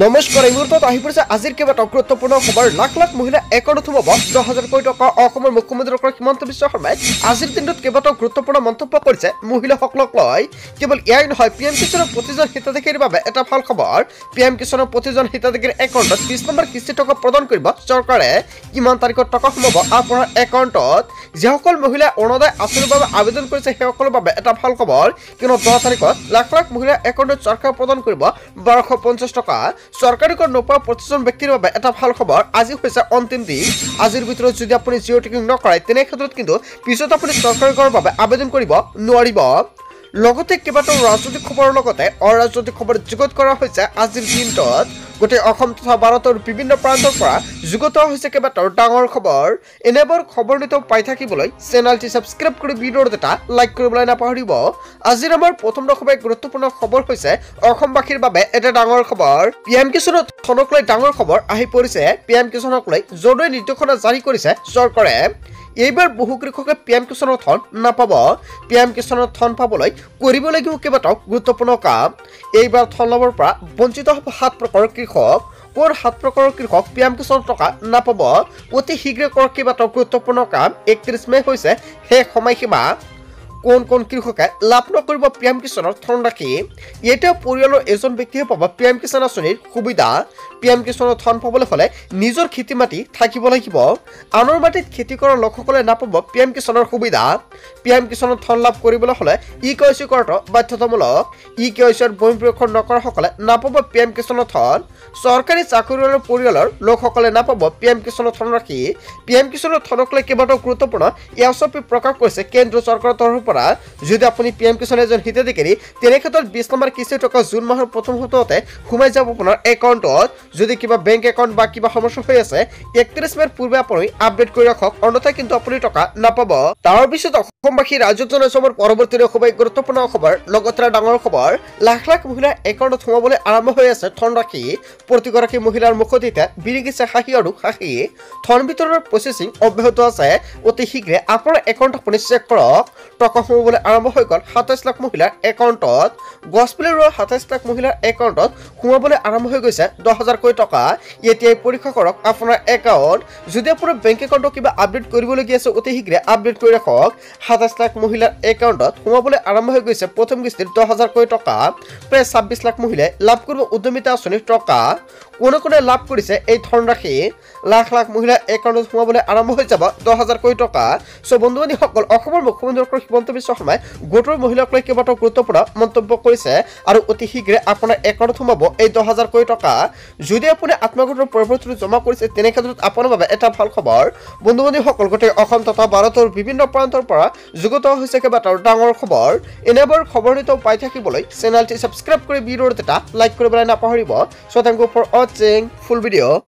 নমস্কাৰ এই মুহূৰ্তত আহি পৰিছে আজিৰ কেইবাটাও গুৰুত্বপূৰ্ণ খবৰ। লাখ লাখ মহিলা একাউণ্টত সোমাব 10,000 কোটি টকা। অসমৰ মুখ্যমন্ত্ৰী ডক্টৰ হিমন্ত বিশ্ব শৰ্মাই আজিৰ দিনটোত কেইবাটাও গুৰুত্বপূৰ্ণ মন্তব্য কৰিছে মহিলাসকলক লৈ। কেৱল এয়াই নহয়, PM কিষাণৰ প্ৰতিজন হিতাধিকাৰীৰ বাবে এটা ভাল খবৰ। PM কিষাণৰ প্ৰতিজন হিতাধিকাৰীৰ একাউণ্টত 20 নম্বৰ কিস্তি টকা প্ৰদান কৰিব চৰকাৰে। কিমান তাৰিখত টকা সোমাব আপোনাৰ একাউণ্টত? যিসকল মহিলাই অৰুণোদয় আঁচনিৰ বাবে আবেদন কৰিছে সেইসকলৰ বাবে এটা ভাল খবৰ, কিয়নো 10 তাৰিখত লাখ লাখ মহিলাৰ একাউণ্টত চৰকাৰে প্ৰদান কৰিব 1250 টকা। চৰকাৰী কৰ নোপোৱা প্ৰতিজন ব্যক্তিৰ বাবে এটা ভাল খবৰ। আজি হৈছে অন্তিম দিন। আজিৰ ভিতৰত যদি আপুনি জিঅ' টিকিং নকৰে তেনে ক্ষেত্ৰত কিন্তু পিছত আপুনি চৰকাৰী কৰৰ বাবে আবেদন কৰিব নোৱাৰিব। লগতে কেইবাটাও ৰাজনৈতিক খবৰৰ লগতে অৰাজনৈতিক খবৰ যুগুত কৰা হৈছে আজিৰ দিনটোত। গোটেই অসম তথা ভাৰতৰ বিভিন্ন প্ৰান্তৰ পৰা যুগুত হৈছে কেইবাটাও ডাঙৰ খবৰ। এনেবোৰ খবৰ নিতৌ পাই থাকিবলৈ চেনেলটি ছাবস্ক্ৰাইব কৰি ভিডিঅ'ৰ এটা লাইক কৰিবলৈ নাপাহৰিব। আজিৰ আমাৰ প্ৰথম দশমীয়া গুৰুত্বপূৰ্ণ খবৰ হৈছে অসমবাসীৰ বাবে এটা ডাঙৰ খবৰ। PM কিষাণৰ ধনক লৈ ডাঙৰ খবৰ আহি পৰিছে। PM কিষাণক লৈ জৰুৰী নিৰ্দেশনা জাৰি কৰিছে চৰকাৰে। এইবাৰ বহু কৃষকে PM কিষাণৰ ধন নাপাব। PM কিষাণৰ ধন পাবলৈ কৰিবলগীয়া কেইবাটাও গুৰুত্বপূৰ্ণ কাম। এইবাৰ ধন লাভৰ পৰা বঞ্চিত হ'ব 7 প্ৰকাৰৰ কৃষক। কোন 7 প্ৰকাৰৰ কৃষক PM কিষাণৰ টকা নাপাব? অতি শীঘ্ৰে কৰা কেইবাটাও গুৰুত্বপূৰ্ণ কাম। 31 মে হৈছে শেষ সময়সীমা। কোন কোন কৃষকে লাভ নকৰিব PM কিষাণৰ ধনৰাশি? এতিয়া পৰিয়ালৰ এজন ব্যক্তিয়ে পাব PM কিষাণ আঁচনিৰ সুবিধা। PM কিষাণৰ ধন পাবলৈ হ'লে নিজৰ খেতি মাটি থাকিব লাগিব। আনৰ মাটিত খেতি কৰা লোকসকলে নাপাব PM কিষাণৰ সুবিধা। PM কিষাণৰ ধন লাভ কৰিবলৈ হ'লে EKYC কৰাটো বাধ্যতামূলক। EKYCৰ বহিঃপ্ৰক্ষণ নকৰাসকলে নাপাব PM কিষাণৰ ধন। চৰকাৰী চাকৰিয়ালৰ পৰিয়ালৰ লোকসকলে নাপাব PM কিষাণৰ ধনৰাশি। PM কিষাণৰ ধনক লৈ কেইবাটাও গুৰুত্বপূৰ্ণ এছঅপি প্ৰকাশ কৰিছে কেন্দ্ৰীয় চৰকাৰৰ তৰফৰ পৰা। যদি আপুনি PM কিষাণ এজন হিতাধিকাৰী তেনে ক্ষেত্ৰত 20 নম্বৰ কিস্তি টকা জুন মাহৰ প্ৰথম সপ্তাহতে সোমাই যাব আপোনাৰ একাউণ্টত। যদি কিবা বেংক একাউণ্ট বা কিবা সমস্যা হৈ আছে 31 মেৰ পূৰ্বে আপুনি আপডেট কৰি ৰাখক, অন্যথায় কিন্তু আপুনি টকা নাপাব। তাৰ পিছত অসমবাসী ৰাজ্যত জনাইছো আমাৰ পৰৱৰ্তী খুবেই গুৰুত্বপূৰ্ণ খবৰ। লগতে ডাঙৰ খবৰ, লাখ লাখ মহিলাৰ একাউণ্টত সোমাবলৈ আৰম্ভ হৈ আছে ধনৰাশি। প্ৰতিগৰাকী মহিলাৰ মুখত এতিয়া বিৰিঙিছে হাঁহি আৰু হাঁহি। ধন বিতৰণৰ প্ৰচেছিং অব্যাহত আছে। অতি শীঘ্ৰে আপোনাৰ একাউণ্ট আপুনি চেক কৰক। টকা সোমাবলৈ আৰম্ভ হৈ গ'ল 27 লাখ মহিলাৰ একাউণ্টত। গছপুলি ৰোৱা 27 লাখ মহিলাৰ একাউণ্টত সোমাবলৈ আৰম্ভ হৈ গৈছে 10,000 কোটি টকা। এতিয়াই পৰীক্ষা কৰক আপোনাৰ একাউণ্ট। যদি আপোনাৰ বেংক একাউণ্টত কিবা আপডেট কৰিবলগীয়া আছে অতি শীঘ্ৰে আপডেট কৰি ৰাখক। 27 লাখ মহিলাৰ একাউণ্টত সোমাবলৈ আৰম্ভ হৈ গৈছে প্ৰথম কিস্তিৰ 10,000 কোটি টকা। প্ৰায় 26 লাখ মহিলাই লাভ কৰিব উদ্যমিতা আঁচনিৰ টকা। কোনে কোনে লাভ কৰিছে এই ধনৰাশি? লাখ লাখ মহিলাৰ একাউণ্টত সোমাবলৈ আৰম্ভ হৈ যাব 10,000 কোটি টকা। চ' বন্ধু বান্ধৱীসকল, অসমৰ মুখ্যমন্ত্ৰী ডক্টৰ হিমন্ত বিশ্ব শৰ্মাই গোটৰ মহিলাক লৈ কেইবাটাও গুৰুত্বপূৰ্ণ মন্তব্য কৰিছে আৰু অতি শীঘ্ৰে আপোনাৰ একাউণ্টত সোমাব এই 10,000 কোটি টকা। যদি আপুনি আত্মগোটৰ পৰিৱৰ্তন জমা কৰিছে তেনে ক্ষেত্ৰত আপোনাৰ বাবে এটা ভাল খবৰ। বন্ধু বান্ধৱীসকল, গোটেই অসম তথা ভাৰতৰ বিভিন্ন প্ৰান্তৰ পৰা যুগুত হৈছে কেইবাটাও ডাঙৰ খবৰ। এনেবোৰ খবৰ নিতৌ পাই থাকিবলৈ চেনেলটি ছাবস্ক্ৰাইব কৰি ভিডিঅ'ৰ এটা লাইক কৰিবলৈ নাপাহৰিব। So' thank you for watching full video.